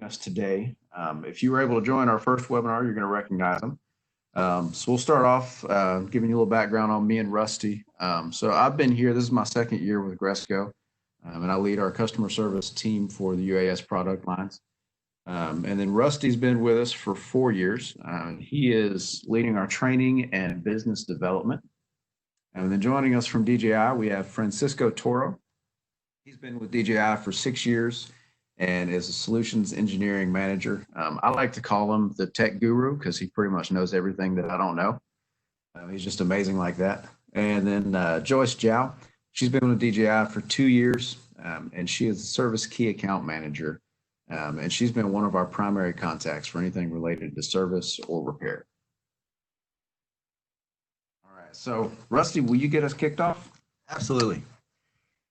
us today. If you were able to join our first webinar, you're going to recognize them. So we'll start off giving you a little background on me and Rusty. So I've been here, this is my second year with Gresco, and I lead our customer service team for the UAS product lines. And then Rusty's been with us for 4 years. He is leading our training and business development. And then joining us from DJI, we have Francisco Toro. He's been with DJI for 6 years and is a solutions engineering manager. I like to call him the tech guru because he pretty much knows everything that I don't know. He's just amazing like that. And then Joyce Zhao, she's been with DJI for 2 years, and she is a service key account manager. And she's been one of our primary contacts for anything related to service or repair. All right, so Rusty, will you get us kicked off? Absolutely.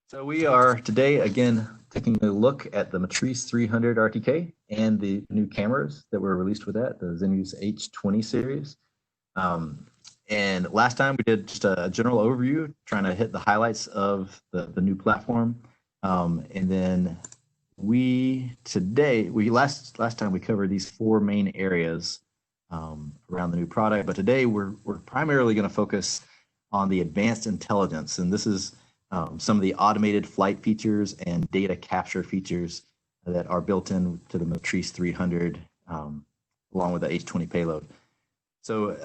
So we are today, again, taking a look at the Matrice 300 RTK and the new cameras that were released with that, the Zenus H20 series. And last time we did just a general overview, trying to hit the highlights of the new platform. And then last time we covered these 4 main areas around the new product, but today we're primarily going to focus on the advanced intelligence, and this is some of the automated flight features and data capture features that are built into the Matrice 300 along with the H20 payload. So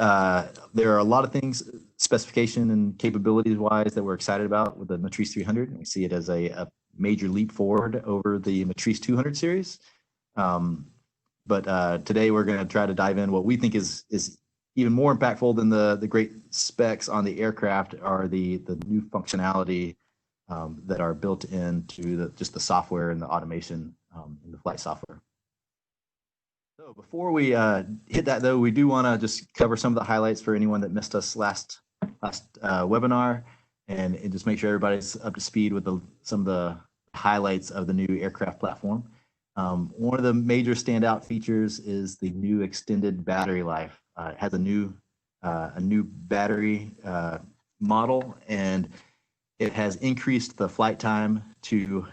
there are a lot of things specification and capabilities wise that we're excited about with the Matrice 300. We see it as a major leap forward over the Matrice 200 series. But today we're going to try to dive in what we think is even more impactful than the great specs on the aircraft are the new functionality that are built into just the software and the automation in the flight software. So before we hit that, though, we do want to just cover some of the highlights for anyone that missed us last webinar, and just make sure everybody's up to speed with some of the highlights of the new aircraft platform. One of the major standout features is the new extended battery life. It has a new battery model, and it has increased the flight time to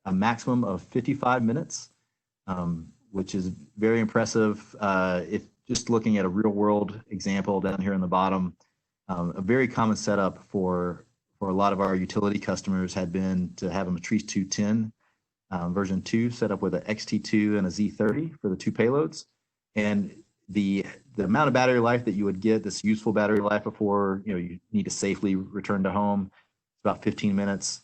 a maximum of 55 minutes, which is very impressive. If just looking at a real world example down here on the bottom, a very common setup for a lot of our utility customers had been to have a Matrice 210 version 2 set up with an XT2 and a Z30 for the 2 payloads. And the amount of battery life that you would get, this useful battery life before you need to safely return to home, it's about 15 minutes.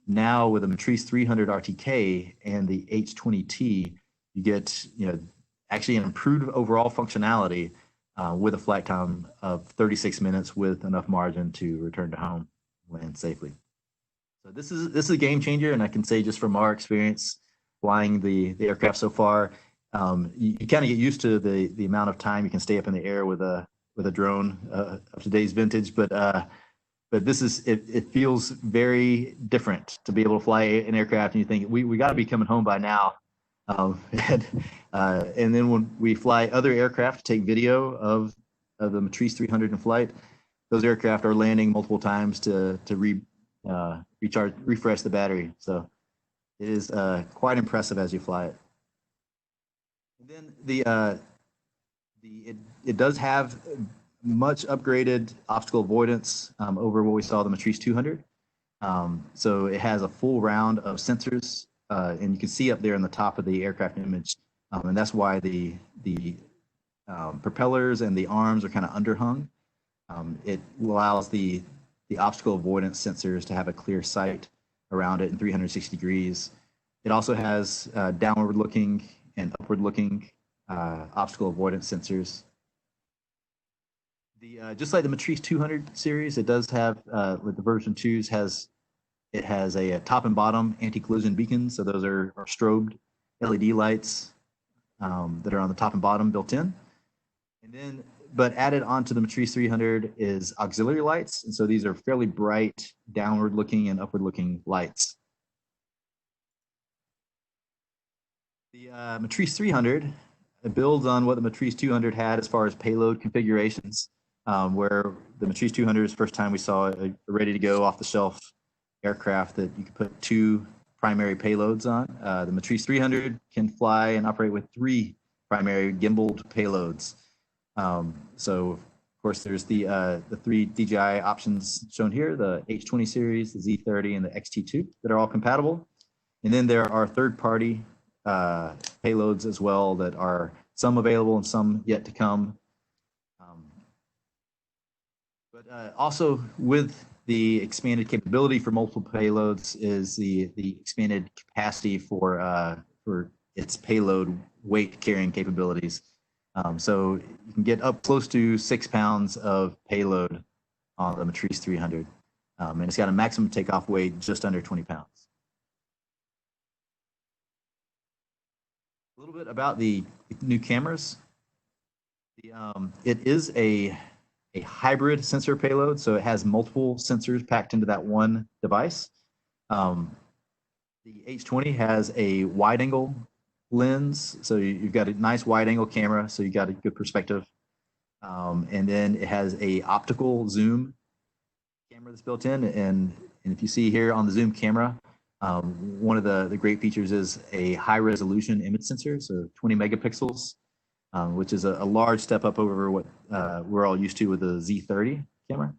Now with the Matrice 300 RTK and the H20T, you get actually an improved overall functionality with a flight time of 36 minutes with enough margin to return to home, land safely. So this is a game changer, and I can say just from our experience flying the aircraft so far, you kind of get used to the amount of time you can stay up in the air with a drone of today's vintage, but this is it feels very different to be able to fly an aircraft, and you think we got to be coming home by now. And then when we fly other aircraft, take video of the Matrice 300 in flight, those aircraft are landing multiple times to refresh the battery. So it is quite impressive as you fly it. And then it does have much upgraded obstacle avoidance over what we saw the Matrice 200. So it has a full round of sensors. And you can see up there on the top of the aircraft image, and that's why the propellers and the arms are kind of underhung. It allows the obstacle avoidance sensors to have a clear sight around it in 360 degrees. It also has downward-looking and upward-looking obstacle avoidance sensors. Just like the Matrice 200 series, it does have with the version 2s it has a top and bottom anti-collision beacons. So those are strobed LED lights that are on the top and bottom built in. And then, but added onto the Matrice 300 is auxiliary lights. And so these are fairly bright downward looking and upward looking lights. The Matrice 300 builds on what the Matrice 200 had as far as payload configurations, where the Matrice 200 is the first time we saw a ready to go off the shelf aircraft that you could put 2 primary payloads on. The Matrice 300 can fly and operate with 3 primary gimbaled payloads. So of course there's the 3 DJI options shown here, the H20 series, the Z30, and the XT2 that are all compatible. And then there are third-party payloads as well that are some available and some yet to come. But also with the expanded capability for multiple payloads is the expanded capacity for its payload weight carrying capabilities. So you can get up close to 6 pounds of payload on the Matrice 300. And it's got a maximum takeoff weight just under 20 pounds. A little bit about the new cameras. It is a hybrid sensor payload, so it has multiple sensors packed into that one device. The H20 has a wide-angle lens, so you've got a nice wide-angle camera, so you got a good perspective. And then it has a optical zoom camera that's built in, and if you see here on the zoom camera, one of the great features is a high-resolution image sensor, so 20 megapixels. Which is a large step up over what we're all used to with the Z30 camera.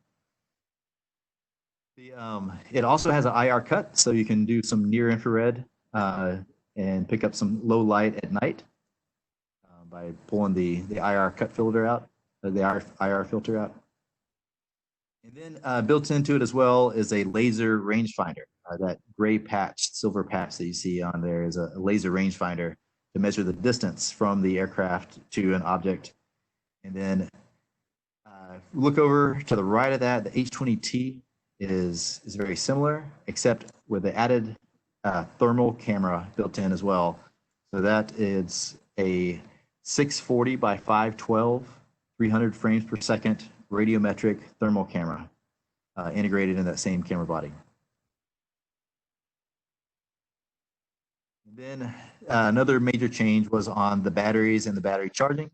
It also has an IR cut, so you can do some near infrared and pick up some low light at night by pulling the IR cut filter out, the IR filter out. And then built into it as well is a laser rangefinder. That gray patch, silver patch that you see on there is a laser rangefinder to measure the distance from the aircraft to an object. And then look over to the right of that, the H20T is very similar, except with the added thermal camera built in as well. So that is a 640 by 512, 300 frames per second radiometric thermal camera integrated in that same camera body. Then another major change was on the batteries and the battery charging.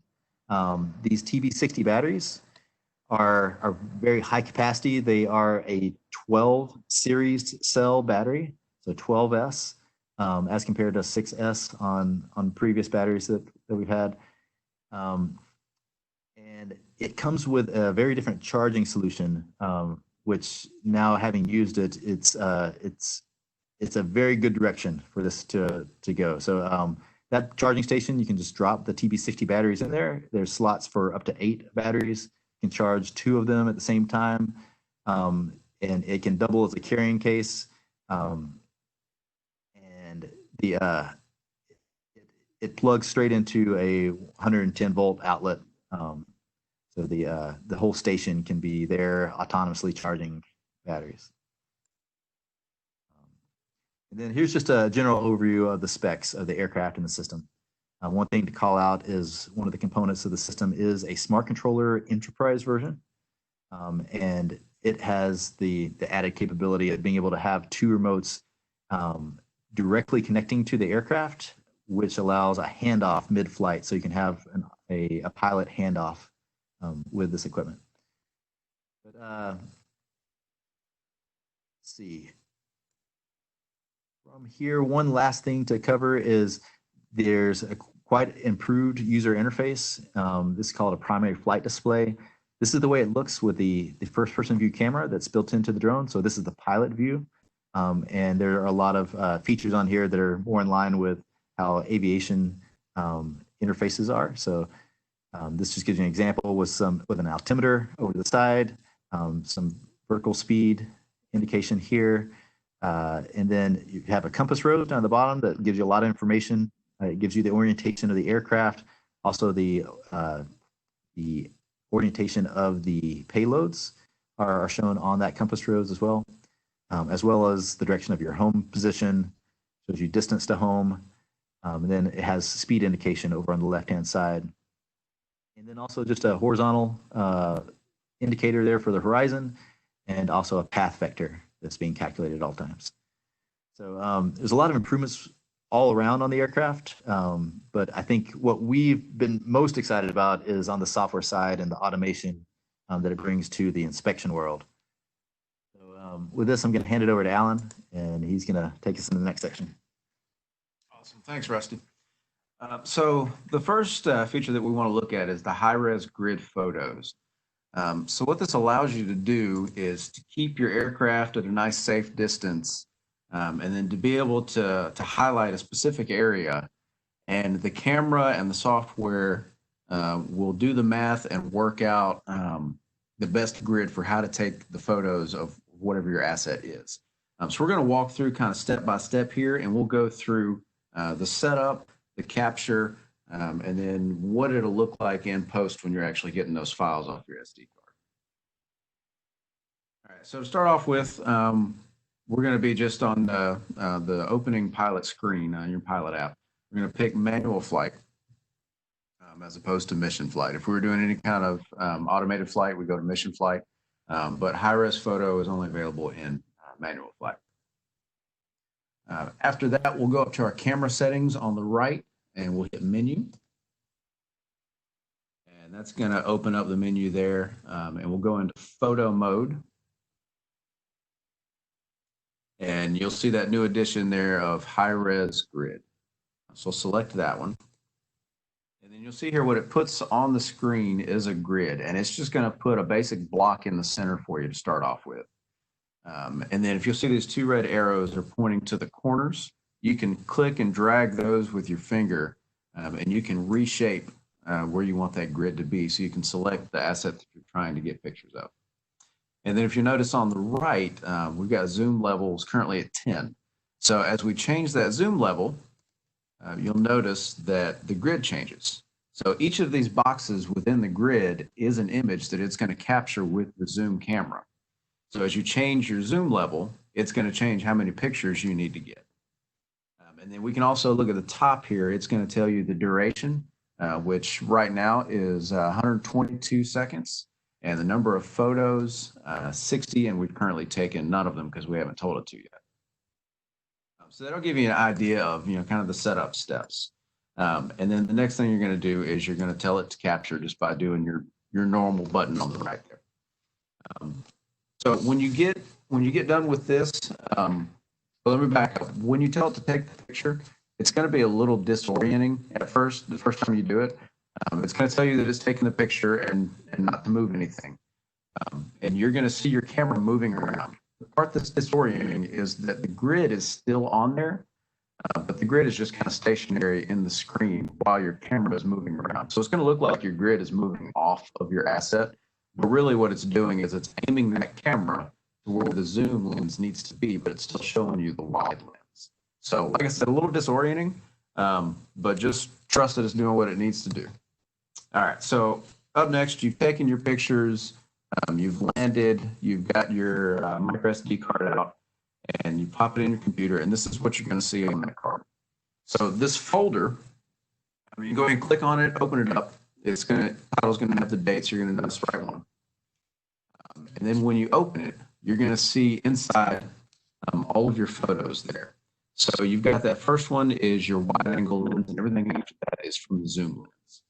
These TB60 batteries are very high capacity. They are a 12 series cell battery, so 12S, as compared to 6S on previous batteries that we've had. And it comes with a very different charging solution, which now having used it, it's a very good direction for this to go. So that charging station, you can just drop the TB60 batteries in there. There's slots for up to 8 batteries. You can charge 2 of them at the same time. And it can double as a carrying case. And it plugs straight into a 110 volt outlet. So the whole station can be there autonomously charging batteries. And then here's just a general overview of the specs of the aircraft and the system. One thing to call out is one of the components of the system is a smart controller enterprise version. And it has the added capability of being able to have 2 remotes directly connecting to the aircraft, which allows a handoff mid-flight. So you can have a pilot handoff with this equipment. But let's see. From here, one last thing to cover is there's a quite improved user interface. This is called a primary flight display. This is the way it looks with the first-person view camera that's built into the drone. So this is the pilot view. And there are a lot of features on here that are more in line with how aviation interfaces are. So this just gives you an example with an altimeter over the side, some vertical speed indication here. And then you have a compass rose down the bottom that gives you a lot of information. It gives you the orientation of the aircraft, also the orientation of the payloads are shown on that compass rose as well as the direction of your home position, shows you distance to home. And then it has speed indication over on the left-hand side. And then also just a horizontal indicator there for the horizon, and also a path vector that's being calculated at all times. So there's a lot of improvements all around on the aircraft, but I think what we've been most excited about is on the software side and the automation that it brings to the inspection world. So With this, I'm going to hand it over to Alan, and he's going to take us in the next section. Awesome. Thanks, Rusty. So the first feature that we want to look at is the high-res grid photos. So what this allows you to do is to keep your aircraft at a nice safe distance, and then to be able to highlight a specific area, and the camera and the software will do the math and work out the best grid for how to take the photos of whatever your asset is. So we're going to walk through kind of step by step here, and we'll go through the setup, the capture, and then what it'll look like in post when you're actually getting those files off your SD card. All right, so to start off with, we're going to be just on the opening pilot screen on your pilot app. We're going to pick manual flight as opposed to mission flight. If we were doing any kind of automated flight, we go to mission flight, but high-res photo is only available in manual flight. After that, we'll go up to our camera settings on the right, and we'll hit menu. And that's going to open up the menu there, and we'll go into photo mode. And you'll see that new addition there of high-res grid. So select that one. And then you'll see here what it puts on the screen is a grid, and it's just going to put a basic block in the center for you to start off with. And then if you'll see these two red arrows are pointing to the corners, you can click and drag those with your finger, and you can reshape where you want that grid to be, so you can select the asset that you're trying to get pictures of. And then if you notice on the right, we've got zoom levels currently at 10. So as we change that zoom level, you'll notice that the grid changes. So each of these boxes within the grid is an image that it's going to capture with the zoom camera. So as you change your zoom level, it's going to change how many pictures you need to get. And then we can also look at the top here. It's going to tell you the duration, which right now is 122 seconds. And the number of photos, 60, and we've currently taken none of them because we haven't told it to yet. So that'll give you an idea of, kind of the setup steps. And then the next thing you're going to do is you're going to tell it to capture just by doing your normal button on the right there. So when you get done with this, well, let me back up. When you tell it to take the picture, it's going to be a little disorienting at first, the first time you do it. It's going to tell you that it's taking the picture and not to move anything. And you're going to see your camera moving around. The part that's disorienting is that the grid is still on there, but the grid is just kind of stationary in the screen while your camera is moving around. So it's going to look like your grid is moving off of your asset, but really what it's doing is it's aiming that camera to where the zoom lens needs to be, but it's still showing you the wide lens. So like I said, a little disorienting, but just trust that it's doing what it needs to do. All right, so up next, you've taken your pictures, you've landed, you've got your micro SD card out, and you pop it in your computer, and this is what you're going to see on that card. So this folder, you go ahead and click on it, open it up. It's going to, title's going to have the dates. You're going to notice the right one. And then when you open it, you're going to see inside all of your photos there. So you've got that first one is your wide angle lens, and everything after that is from the zoom lens.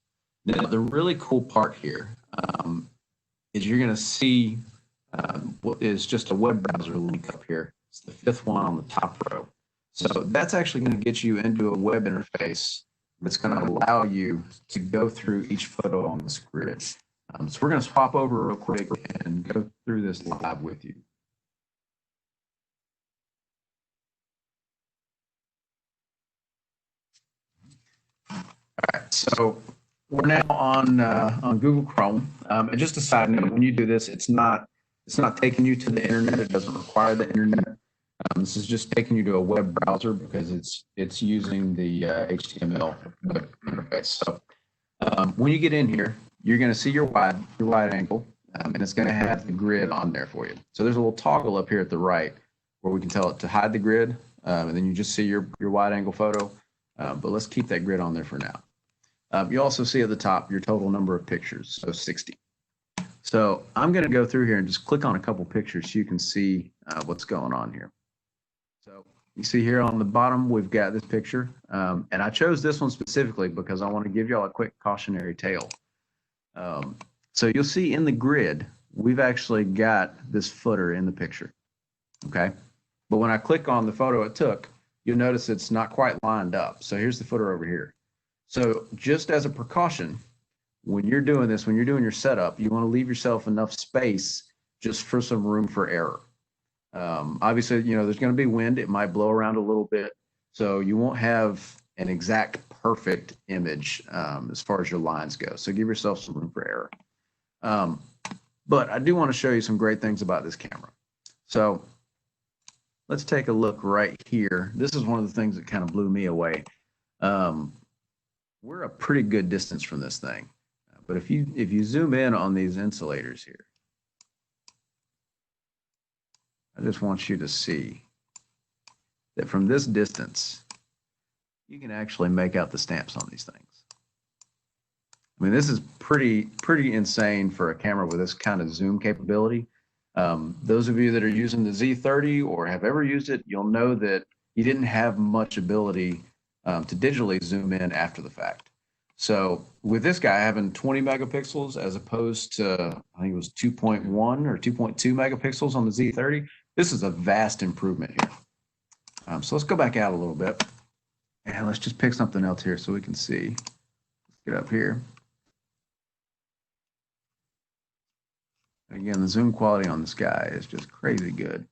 Now, the really cool part here is you're going to see what is just a web browser link up here. It's the fifth one on the top row. So that's actually going to get you into a web interface that's going to allow you to go through each photo on this grid. So we're going to swap over real quick and go through this live with you. All right, so we're now on Google Chrome. And just a side note, when you do this, it's not taking you to the internet. It doesn't require the internet. This is just taking you to a web browser because it's using the HTML web interface. So when you get in here, you're going to see your wide angle, and it's going to have the grid on there for you. So there's a little toggle up here at the right where we can tell it to hide the grid, and then you just see your wide angle photo. But let's keep that grid on there for now. You also see at the top your total number of pictures, so 60. So I'm going to go through here and just click on a couple pictures so you can see what's going on here. So you see here on the bottom, we've got this picture. And I chose this one specifically because I want to give y'all a quick cautionary tale. So you'll see in the grid, we've actually got this footer in the picture. Okay. But when I click on the photo it took, you'll notice it's not quite lined up. So here's the footer over here. So just as a precaution, when you're doing this, when you're doing your setup, you want to leave yourself enough space just for some room for error. Obviously, there's going to be wind. It might blow around a little bit. So you won't have an exact perfect image as far as your lines go. So give yourself some room for error. But I do want to show you some great things about this camera. So let's take a look right here. This is one of the things that kind of blew me away. We're a pretty good distance from this thing. But if you zoom in on these insulators here, I just want you to see that from this distance, you can actually make out the stamps on these things. I mean, this is pretty insane for a camera with this kind of zoom capability. Those of you that are using the Z30 or have ever used it, you'll know that you didn't have much ability to digitally zoom in after the fact. So with this guy having 20 megapixels as opposed to, I think it was 2.1 or 2.2 megapixels on the Z30, this is a vast improvement here. So let's go back out a little bit and let's just pick something else here so we can see. Let's get up here. Again, the zoom quality on this guy is just crazy good.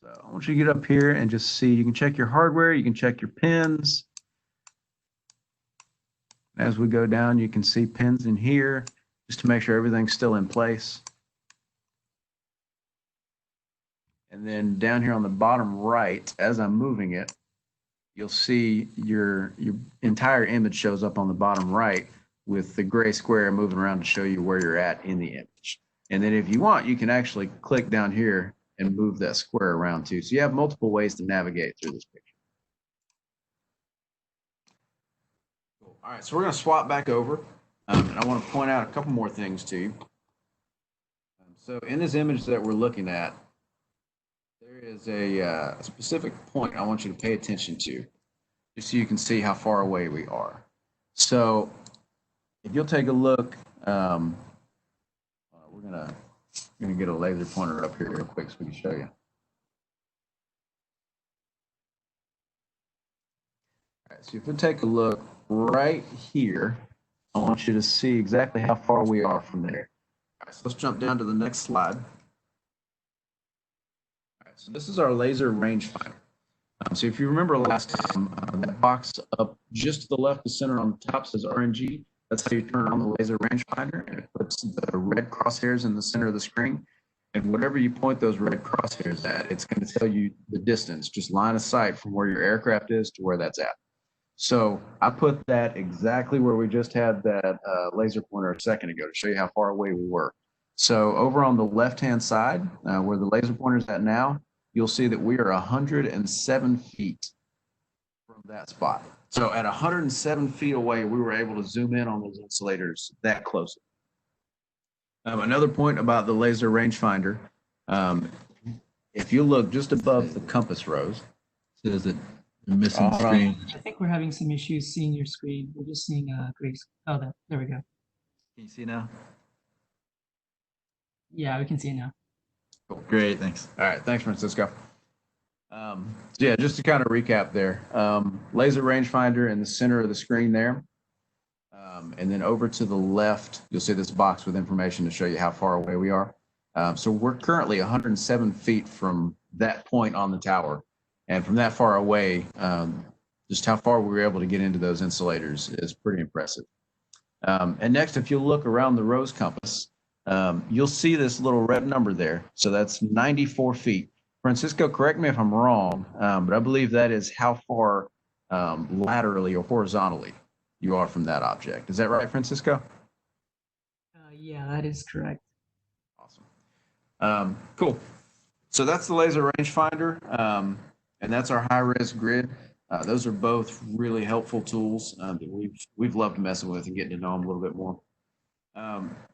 So I want you to get up here and just see, you can check your hardware, you can check your pins. As we go down, you can see pins in here just to make sure everything's still in place. And then down here on the bottom right, as I'm moving it, you'll see your entire image shows up on the bottom right with the gray square moving around to show you where you're at in the image. And then if you want, you can actually click down here and move that square around too. So you have multiple ways to navigate through this picture. Cool. All right, so we're going to swap back over. And I want to point out a couple more things to you. So in this image that we're looking at, there is a specific point I want you to pay attention to, just so you can see how far away we are. So if you'll take a look, we're gonna get a laser pointer up here real quick so we can show you. All right, so if you take a look right here, I want you to see exactly how far we are from there. All right, so let's jump down to the next slide. All right, so this is our laser rangefinder. So if you remember last time, that box up just to the left, the center on the top says RNG. That's how you turn on the laser rangefinder, and it puts the red crosshairs in the center of the screen. And whatever you point those red crosshairs at, it's going to tell you the distance, just line of sight from where your aircraft is to where that's at. So I put that exactly where we just had that laser pointer a second ago to show you how far away we were. So over on the left-hand side, where the laser pointer is at now, you'll see that we are 107 feet from that spot. So at 107 feet away, we were able to zoom in on those insulators that closely. Another point about the laser rangefinder, if you look just above the compass rose, it says that you're missing screen. I think we're having some issues seeing your screen. We're just seeing Greg's. Oh, there we go. Can you see now? Yeah, we can see it now. Cool. Great, thanks. All right, thanks, Francisco. So yeah, just to kind of recap there, laser rangefinder in the center of the screen there. And then over to the left, you'll see this box with information to show you how far away we are. So we're currently 107 feet from that point on the tower. And from that far away, just how far we were able to get into those insulators is pretty impressive. And next, if you look around the rose compass, you'll see this little red number there. So that's 94 feet. Francisco, correct me if I'm wrong, but I believe that is how far laterally or horizontally you are from that object. Is that right, Francisco? Yeah, that is correct. Awesome. Cool. So that's the laser rangefinder, and that's our high-res grid. Those are both really helpful tools that we've loved messing with and getting to know them a little bit more.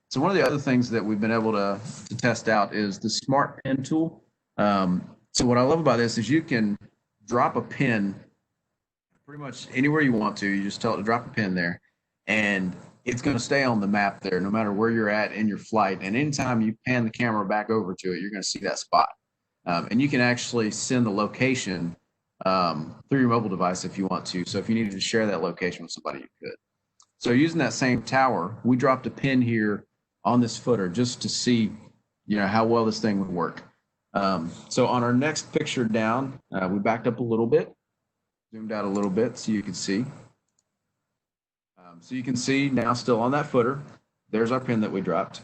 So one of the other things that we've been able to test out is the Smart Pin tool. So what I love about this is you can drop a pin pretty much anywhere you want to. You just tell it to drop a pin there, and it's going to stay on the map there no matter where you're at in your flight. And anytime you pan the camera back over to it, you're going to see that spot. And you can actually send the location through your mobile device if you want to. So if you needed to share that location with somebody, you could. So using that same tower, we dropped a pin here on this footer just to see, how well this thing would work. So on our next picture down, we backed up a little bit, zoomed out a little bit so you can see. So you can see now still on that footer, there's our pin that we dropped.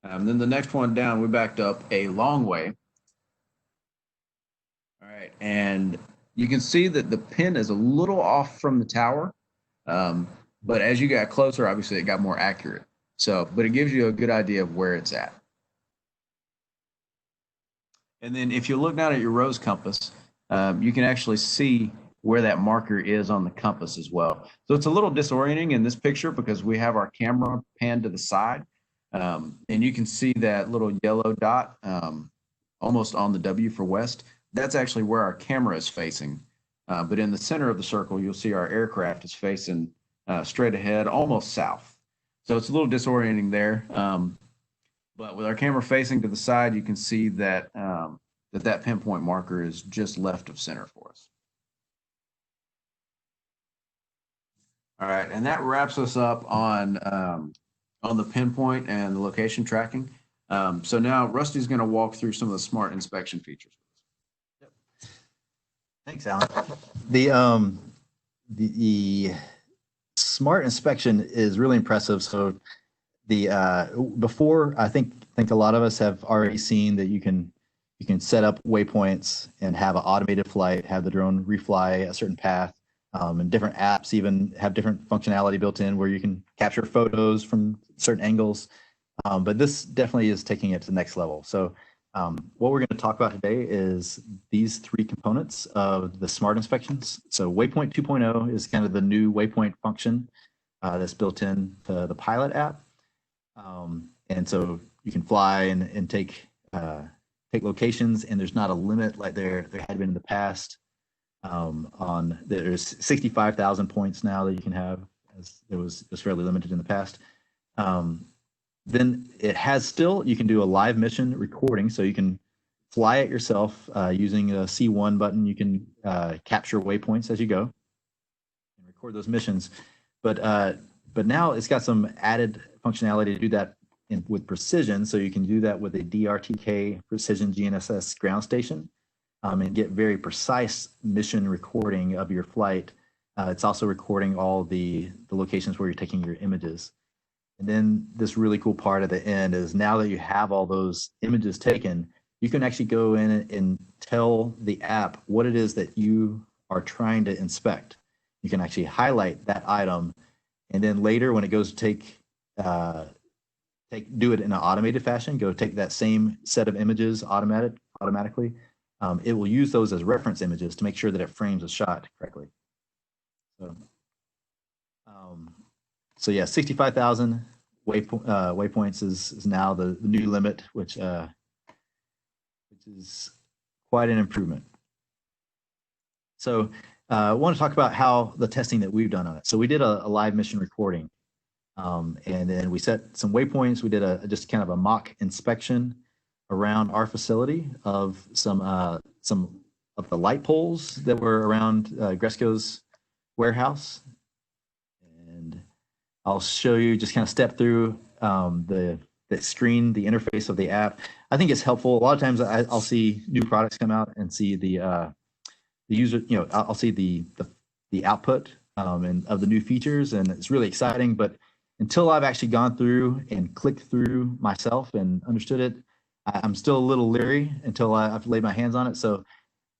Then the next one down, we backed up a long way. All right, and you can see that the pin is a little off from the tower, but as you got closer, obviously it got more accurate. So, but it gives you a good idea of where it's at. And then if you look down at your rose compass, you can actually see where that marker is on the compass as well. So it's a little disorienting in this picture because we have our camera panned to the side, and you can see that little yellow dot almost on the W for west. That's actually where our camera is facing. But in the center of the circle, you'll see our aircraft is facing straight ahead, almost south. So it's a little disorienting there. But with our camera facing to the side, you can see that that pinpoint marker is just left of center for us. All right, and that wraps us up on the pinpoint and the location tracking. So now Rusty's going to walk through some of the smart inspection features. Yep. Thanks, Alan. The smart inspection is really impressive. So before, I think a lot of us have already seen that you can set up waypoints and have an automated flight, have the drone refly a certain path. And different apps even have different functionality built in where you can capture photos from certain angles. But this definitely is taking it to the next level. So what we're going to talk about today is these three components of the smart inspections. So Waypoint 2.0 is kind of the new waypoint function that's built in to the Pilot app. And so you can fly and take locations, and there's not a limit like there had been in the past. There's 65,000 points now that you can have, as it was fairly limited in the past. Then it has you can do a live mission recording, so you can fly it yourself using a C1 button. You can capture waypoints as you go and record those missions. But now it's got some added functionality to do that with precision, so you can do that with a DRTK Precision GNSS ground station. And get very precise mission recording of your flight. It's also recording all the locations where you're taking your images. And then this really cool part at the end is now that you have all those images taken, you can actually go in and tell the app what it is that you are trying to inspect. You can actually highlight that item, and then later when it goes to do it in an automated fashion, go take that same set of images automatically. It will use those as reference images to make sure that it frames a shot correctly. So yeah, 65,000 waypoints is now the new limit, which is quite an improvement. So I want to talk about how the testing that we've done on it. So we did a live mission recording, and then we set some waypoints. We did just kind of a mock inspection around our facility of some of the light poles that were around Gresco's warehouse. And I'll show you, just kind of step through the screen, the interface of the app. I think it's helpful. A lot of times I'll see new products come out and see the user, I'll see the output and of the new features, and it's really exciting. But until I've actually gone through and clicked through myself and understood it, I'm still a little leery until I've laid my hands on it. So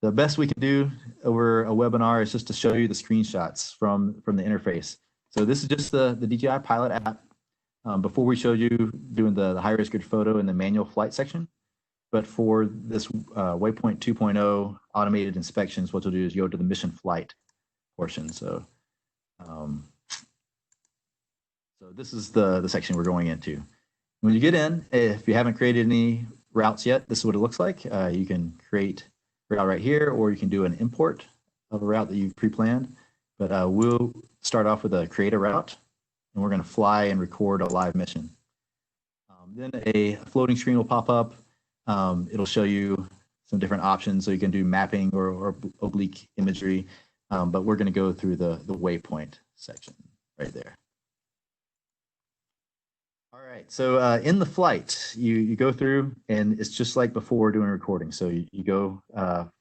the best we can do over a webinar is just to show you the screenshots from the interface. So this is just the DJI Pilot app. Before we showed you doing the high-res grid photo in the manual flight section. But for this Waypoint 2.0 automated inspections, what you'll do is go to the mission flight portion. So this is the section we're going into. When you get in, if you haven't created any routes yet, this is what it looks like. You can create a route right here, or you can do an import of a route that you've pre-planned. But we'll start off with a create a route, and we're going to fly and record a live mission. Then a floating screen will pop up. It'll show you some different options. So you can do mapping or oblique imagery, but we're going to go through the waypoint section right there. All right, so in the flight, you go through, and it's just like before doing recording. So you go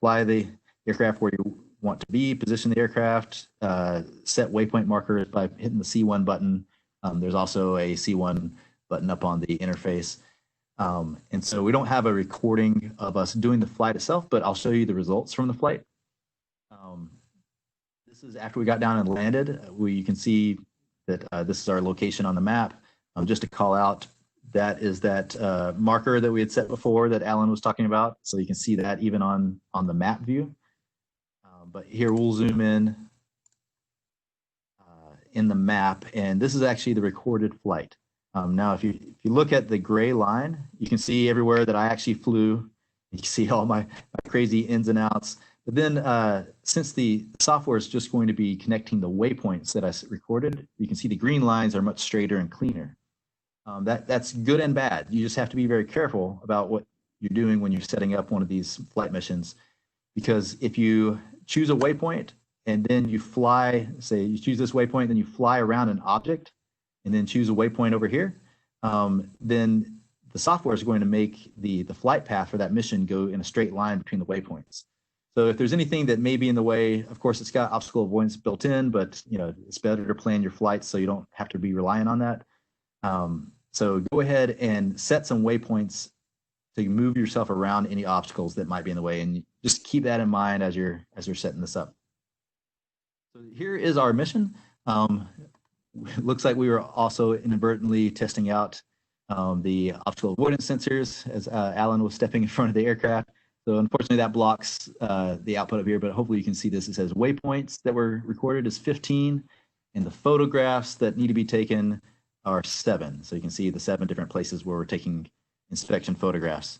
fly the aircraft where you want to be, position the aircraft, set waypoint markers by hitting the C1 button. There's also a C1 button up on the interface. And so we don't have a recording of us doing the flight itself, but I'll show you the results from the flight. This is after we got down and landed. You can see that this is our location on the map. Just to call out, that is that marker that we had set before that Alan was talking about. So you can see that even on the map view. But here we'll zoom in the map, and this is actually the recorded flight. Now, if you look at the gray line, you can see everywhere that I actually flew. You can see all my crazy ins and outs. But then since the software is just going to be connecting the waypoints that I recorded, you can see the green lines are much straighter and cleaner. That's good and bad. You just have to be very careful about what you're doing when you're setting up one of these flight missions, because if you choose a waypoint and then you fly, say you choose this waypoint, then you fly around an object and then choose a waypoint over here, then the software is going to make the flight path for that mission go in a straight line between the waypoints. So if there's anything that may be in the way, of course, it's got obstacle avoidance built in, but it's better to plan your flights so you don't have to be relying on that. So go ahead and set some waypoints to move yourself around any obstacles that might be in the way, and just keep that in mind as you're setting this up. So here is our mission. Looks like we were also inadvertently testing out the obstacle avoidance sensors as Alan was stepping in front of the aircraft. So unfortunately that blocks the output up here, but hopefully you can see this. It says waypoints that were recorded is 15, and the photographs that need to be taken are 7. So you can see the 7 different places where we're taking inspection photographs.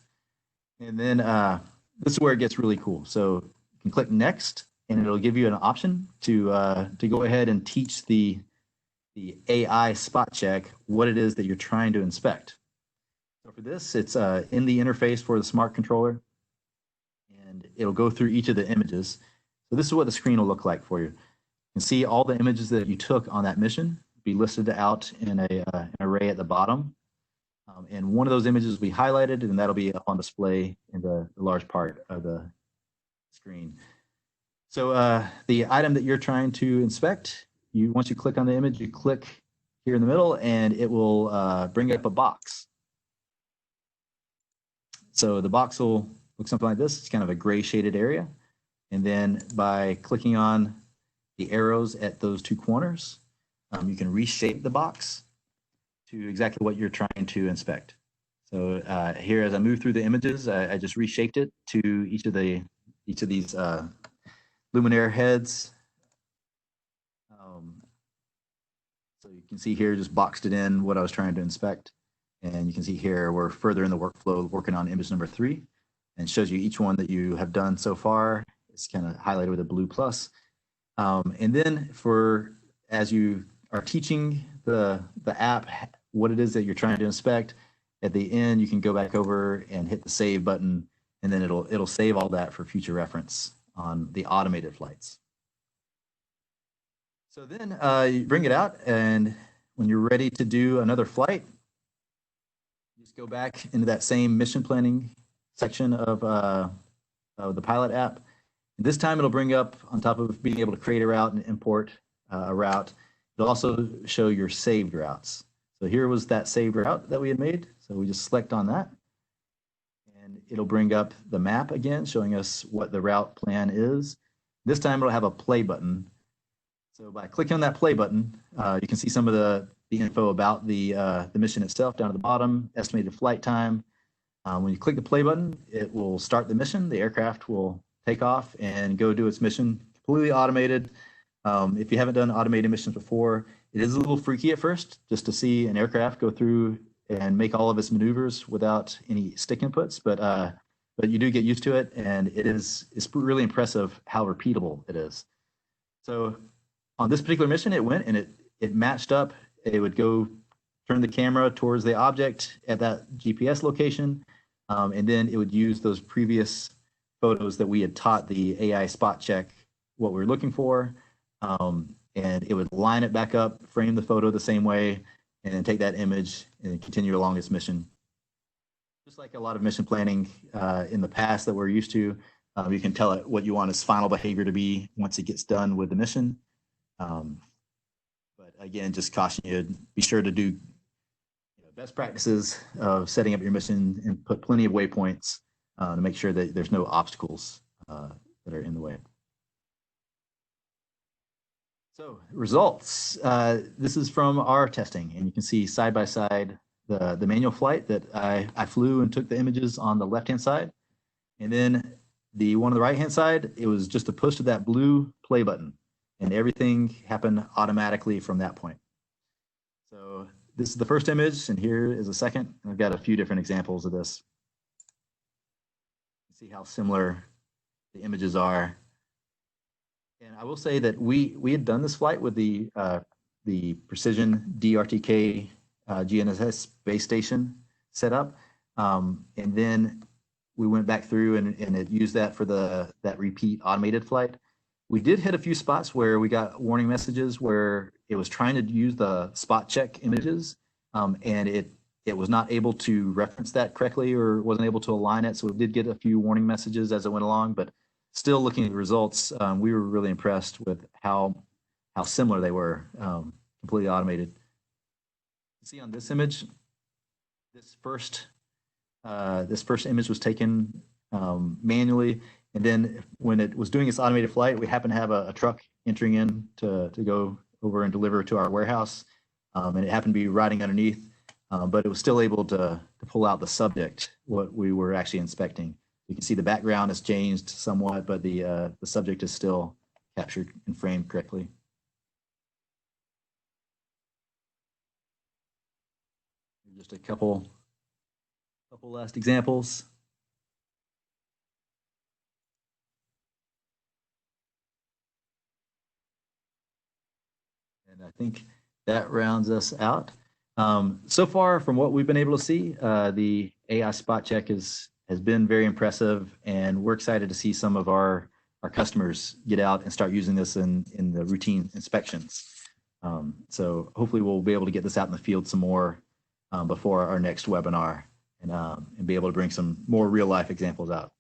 And then this is where it gets really cool. So you can click next, and it'll give you an option to go ahead and teach the AI spot check what it is that you're trying to inspect. So for this, it's in the interface for the smart controller, and it'll go through each of the images. So this is what the screen will look like for you. You can see all the images that you took on that mission be listed out in an array at the bottom. And one of those images will be highlighted, and that'll be up on display in the large part of the screen. So the item that you're trying to inspect, once you click on the image, you click here in the middle, and it will bring up a box. So the box will look something like this. It's kind of a gray shaded area. And then by clicking on the arrows at those 2 corners, you can reshape the box to exactly what you're trying to inspect. So here, as I move through the images, I just reshaped it to each of these luminaire heads. So you can see here, just boxed it in what I was trying to inspect. And you can see here, we're further in the workflow working on image number 3, and shows you each one that you have done so far. It's kind of highlighted with a blue plus. And then as you are teaching the app what it is that you're trying to inspect, at the end you can go back over and hit the save button, and then it'll save all that for future reference on the automated flights. So then you bring it out, and when you're ready to do another flight, you just go back into that same mission planning section of the pilot app. And this time it'll bring up, on top of being able to create a route and import a route, it'll also show your saved routes. So here was that saved route that we had made. So we just select on that, and it'll bring up the map again, showing us what the route plan is. This time it'll have a play button. So by clicking on that play button, you can see some of the info about the mission itself down at the bottom, estimated flight time. When you click the play button, it will start the mission. The aircraft will take off and go do its mission, completely automated. If you haven't done automated missions before, it is a little freaky at first just to see an aircraft go through and make all of its maneuvers without any stick inputs, but you do get used to it, and it's really impressive how repeatable it is. So on this particular mission, it went and it matched up. It would go turn the camera towards the object at that GPS location, and then it would use those previous photos that we had taught the AI spot check what we were looking for. And it would line it back up, frame the photo the same way, and then take that image and continue along its mission. Just like a lot of mission planning in the past that we're used to, you can tell it what you want its final behavior to be once it gets done with the mission. But again, just caution you, be sure to do best practices of setting up your mission and put plenty of waypoints to make sure that there's no obstacles that are in the way. So results, this is from our testing, and you can see side by side the manual flight that I flew and took the images on the left-hand side. And then the one on the right-hand side, it was just a push of that blue play button, and everything happened automatically from that point. So this is the first image, and here is a second. I've got a few different examples of this. See how similar the images are. And I will say that we had done this flight with the Precision DRTK GNSS base station setup, and then we went back through and it used that for that repeat automated flight. We did hit a few spots where we got warning messages where it was trying to use the spot check images, and it was not able to reference that correctly or wasn't able to align it. So it did get a few warning messages as it went along, but still looking at the results, we were really impressed with how similar they were, completely automated. You see on this image, this first image was taken manually, and then when it was doing its automated flight, we happened to have a truck entering in to go over and deliver to our warehouse, and it happened to be riding underneath, but it was still able to pull out the subject, what we were actually inspecting. You can see the background has changed somewhat, but the subject is still captured and framed correctly. Just a couple last examples. And I think that rounds us out. So far, from what we've been able to see, the AI spot check has been very impressive, and we're excited to see some of our customers get out and start using this in the routine inspections. So hopefully we'll be able to get this out in the field some more before our next webinar, and be able to bring some more real life examples out.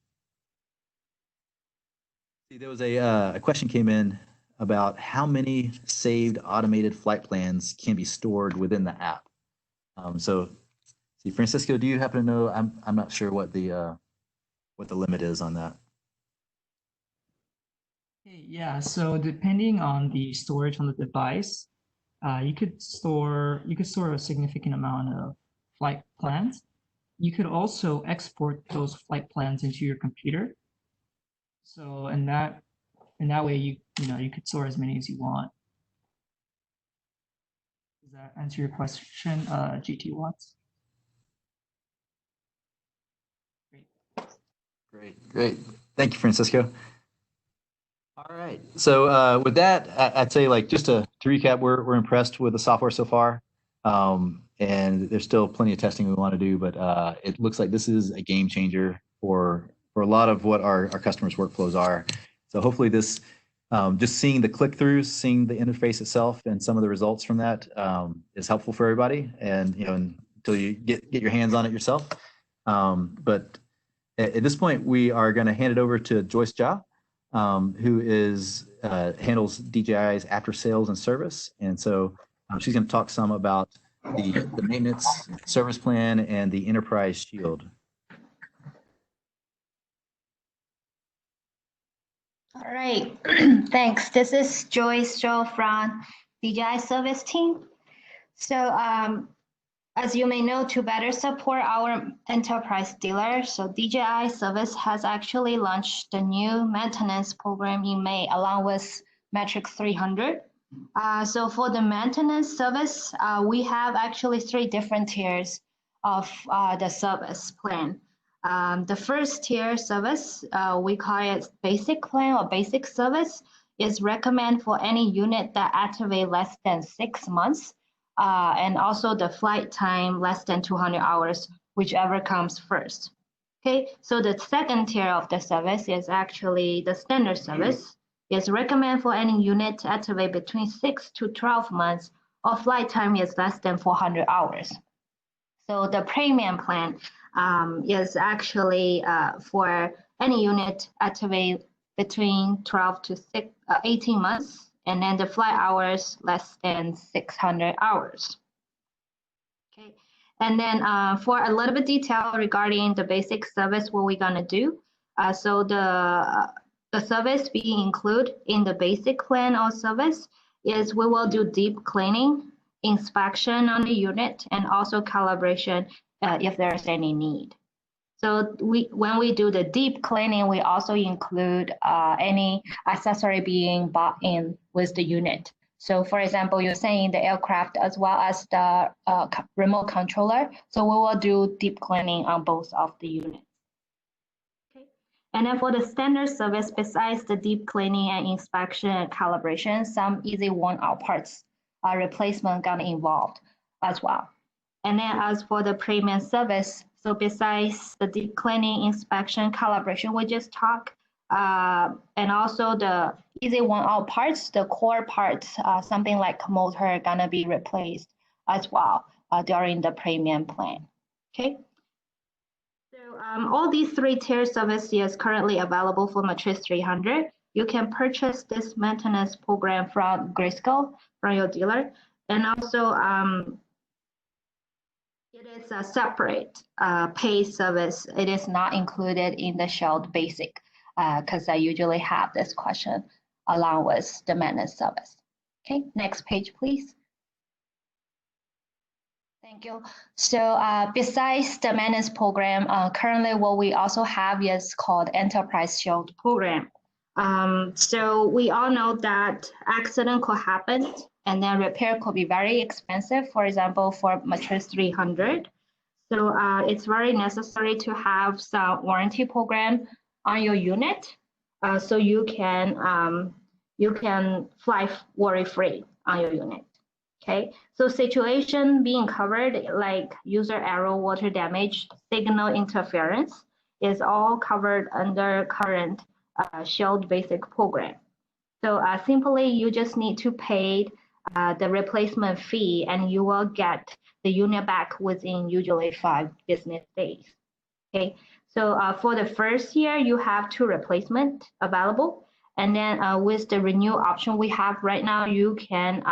See, there was a question came in about how many saved automated flight plans can be stored within the app. So see, Francisco, do you happen to know? I'm not sure what the limit is on that. Yeah, so depending on the storage on the device, you could store a significant amount of flight plans. You could also export those flight plans into your computer. So in that way, you could store as many as you want. Does that answer your question, GT Watts? Great. Thank you, Francisco. All right. So with that, I'd say, like, just to recap, we're impressed with the software so far. And there's still plenty of testing we want to do, but it looks like this is a game changer for a lot of what our customers' workflows are. So hopefully this, just seeing the click-throughs, seeing the interface itself and some of the results from that is helpful for everybody. And until you get your hands on it yourself. But at this point, we are going to hand it over to Joyce Jha, who handles DJI's after sales and service. And so she's going to talk some about the maintenance service plan and the enterprise shield. All right, thanks. This is Joyce Zhou from DJI service team. So as you may know, to better support our enterprise dealers, so DJI service has actually launched the new maintenance program in May along with Matrice 300. So for the maintenance service, we have actually 3 different tiers of the service plan. The first tier service, we call it basic plan or basic service, is recommended for any unit that activate less than 6 months, and also the flight time less than 200 hours, whichever comes first. Okay, so the second tier of the service is actually the standard service. It's recommended for any unit to activate between 6 to 12 months or flight time is less than 400 hours. So the premium plan is actually for any unit activate between 12 to 18 months, and then the flight hours less than 600 hours. Okay, and then for a little bit detail regarding the basic service, what we're gonna do. So the service being included in the basic plan or service is we will do deep cleaning, inspection on the unit, and also calibration if there's any need. So when we do the deep cleaning, we also include any accessory being bought in with the unit. So for example, you're saying the aircraft as well as the remote controller. So we will do deep cleaning on both of the units. Okay. And then for the standard service, besides the deep cleaning and inspection and calibration, some easy worn-out parts replacement got involved as well. And then as for the premium service, so besides the deep cleaning, inspection, calibration, we just talked, and also the easy worn-out parts, the core parts, something like motor gonna be replaced as well during the premium plan. Okay. So all these three tier services is currently available for Matrice 300. You can purchase this maintenance program from Gresco, from your dealer, and also it is a separate paid service. It is not included in the Shield Basic because I usually have this question along with the maintenance service. Okay, next page, please. Thank you. So besides the maintenance program, currently what we also have is called Enterprise Shield Program. So we all know that accident could happen and then repair could be very expensive, for example, for Matrice 300. So it's very necessary to have some warranty program on your unit so you can fly worry-free on your unit. Okay, so situation being covered like user error, water damage, signal interference is all covered under current Shield Basic program. So simply you just need to pay the replacement fee and you will get the unit back within usually 5 business days. Okay, so for the first year you have 2 replacements available, and then with the renew option we have right now, you can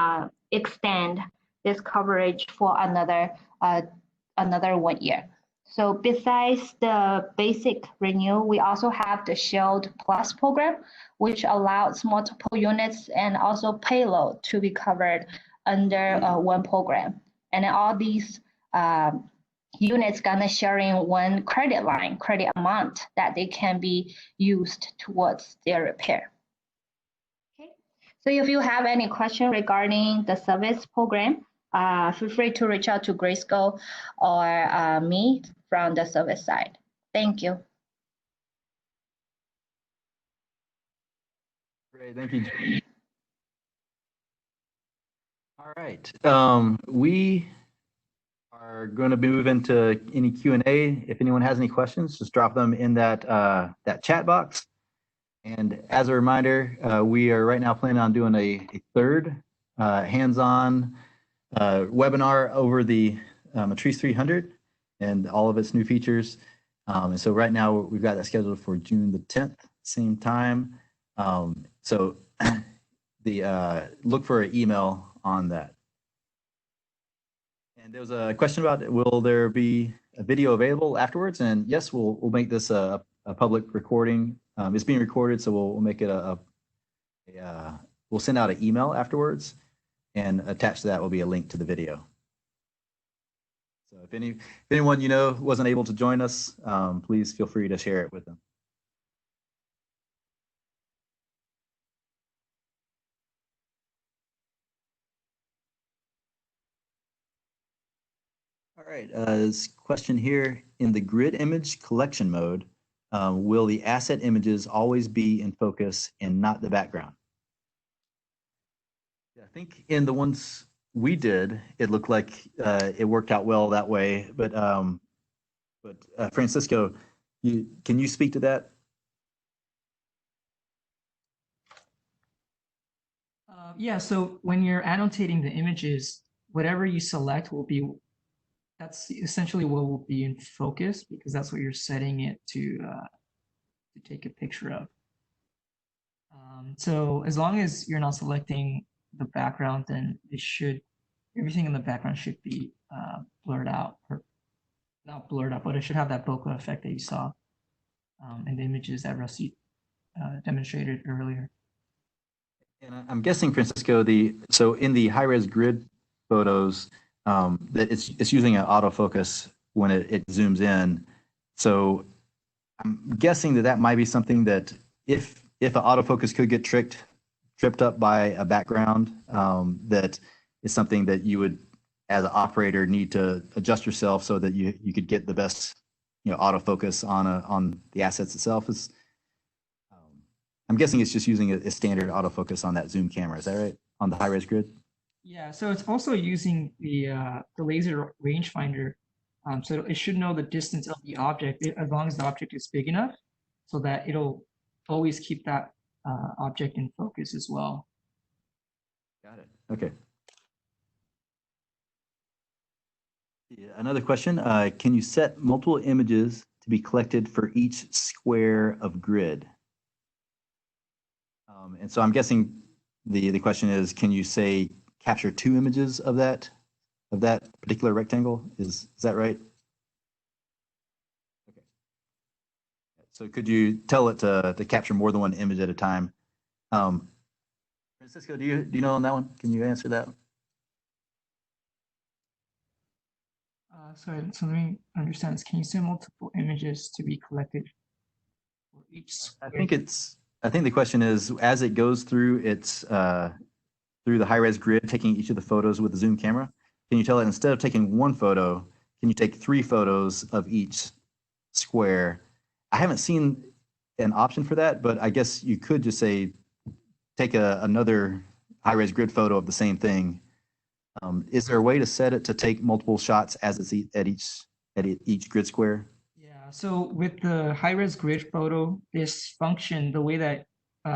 extend this coverage for another 1 year. So besides the basic renew, we also have the Shield Plus program, which allows multiple units and also payload to be covered under one program. And all these units gonna sharing one credit line, credit amount that they can be used towards their repair. Okay. So if you have any question regarding the service program, feel free to reach out to Gresco or me from the service side. Thank you. Great, thank you. All right, we are going to move into any Q&A. If anyone has any questions, just drop them in that that chat box. And as a reminder, we are right now planning on doing a third hands-on webinar over the Matrice 300 and all of its new features. And so right now we've got that scheduled for June the 10th, same time. So look for an email on that. And there was a question about, will there be a video available afterwards? And yes, we'll make this a public recording. It's being recorded, so we'll make it we'll send out an email afterwards, and attached to that will be a link to the video. So if anyone you know wasn't able to join us, please feel free to share it with them. All right, this question here, in the grid image collection mode, will the asset images always be in focus and not the background? Yeah, I think in the ones we did, it looked like it worked out well that way. But Francisco, Can you speak to that? Yeah, so when you're annotating the images, whatever you select will be, that's essentially what will be in focus because that's what you're setting it to take a picture of. So as long as you're not selecting the background, then everything in the background should be blurred out, or not blurred out, but it should have that bokeh effect that you saw in the images that Rusty demonstrated earlier. And I'm guessing, Francisco, so in the high-res grid photos, that it's using an autofocus when it zooms in. So I'm guessing that might be something that if an autofocus could get tripped up by a background, that is something that you would, as an operator, need to adjust yourself so that you could get the best, autofocus on the assets itself. I'm guessing it's just using a standard autofocus on that zoom camera. Is that right? On the high-res grid? Yeah, so it's also using the laser rangefinder. So it should know the distance of the object as long as the object is big enough so that it'll always keep that object in focus as well. Got it. Okay. Yeah, another question. Can you set multiple images to be collected for each square of grid? And so I'm guessing the question is, can you say capture 2 images of that particular rectangle? Is that right? Okay. So could you tell it to capture more than one image at a time? Francisco, do you know on that one? Can you answer that? Sorry, so let me understand this. Can you send multiple images to be collected for each square? I think the question is, as it goes through through the high-res grid, taking each of the photos with the zoom camera, can you tell it instead of taking one photo, can you take 3 photos of each square? I haven't seen an option for that, but I guess you could just say, take another high-res grid photo of the same thing. Is there a way to set it to take multiple shots as it's at each grid square? Yeah, so with the high-res grid photo, this function, the way that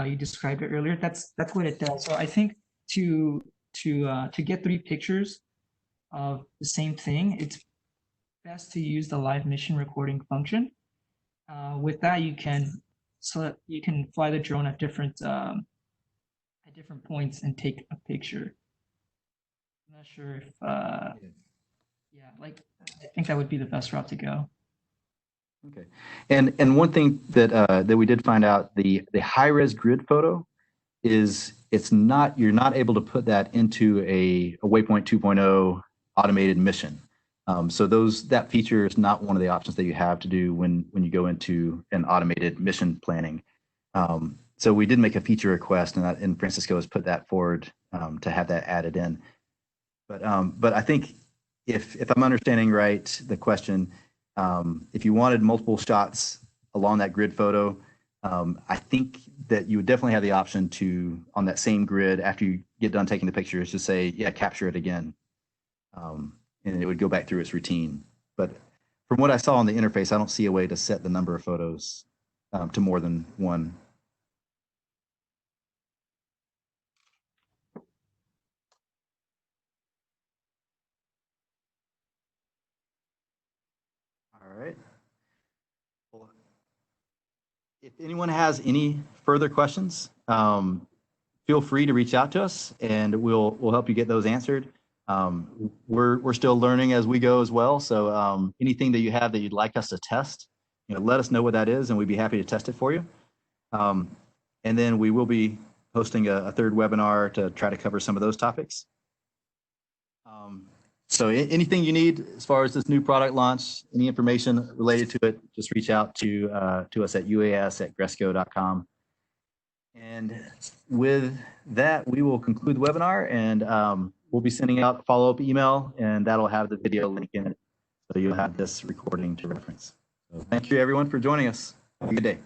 you described it earlier, that's what it does. So I think to get 3 pictures of the same thing, it's best to use the live mission recording function. With that, you can fly the drone at different points and take a picture. I'm not sure if yeah, like I think that would be the best route to go. Okay, and one thing that we did find out, the high-res grid photo is you're not able to put that into a Waypoint 2.0 automated mission. So that feature is not one of the options that you have to do when you go into an automated mission planning. So we did make a feature request, and Francisco has put that forward to have that added in. But I think if I'm understanding right, the question, if you wanted multiple shots along that grid photo, I think that you would definitely have the option to, on that same grid, after you get done taking the pictures, just say, yeah, capture it again. And it would go back through its routine. But from what I saw on the interface, I don't see a way to set the number of photos to more than one. All right. Well, if anyone has any further questions, feel free to reach out to us, and we'll help you get those answered. We're still learning as we go as well. So anything that you have that you'd like us to test, let us know what that is, and we'd be happy to test it for you. And then we will be hosting a 3rd webinar to try to cover some of those topics. So anything you need as far as this new product launch, any information related to it, just reach out to us at uas@gresco.com. And with that, we will conclude the webinar, and we'll be sending out a follow-up email, and that'll have the video link in it. So you'll have this recording to reference. So thank you, everyone, for joining us. Have a good day.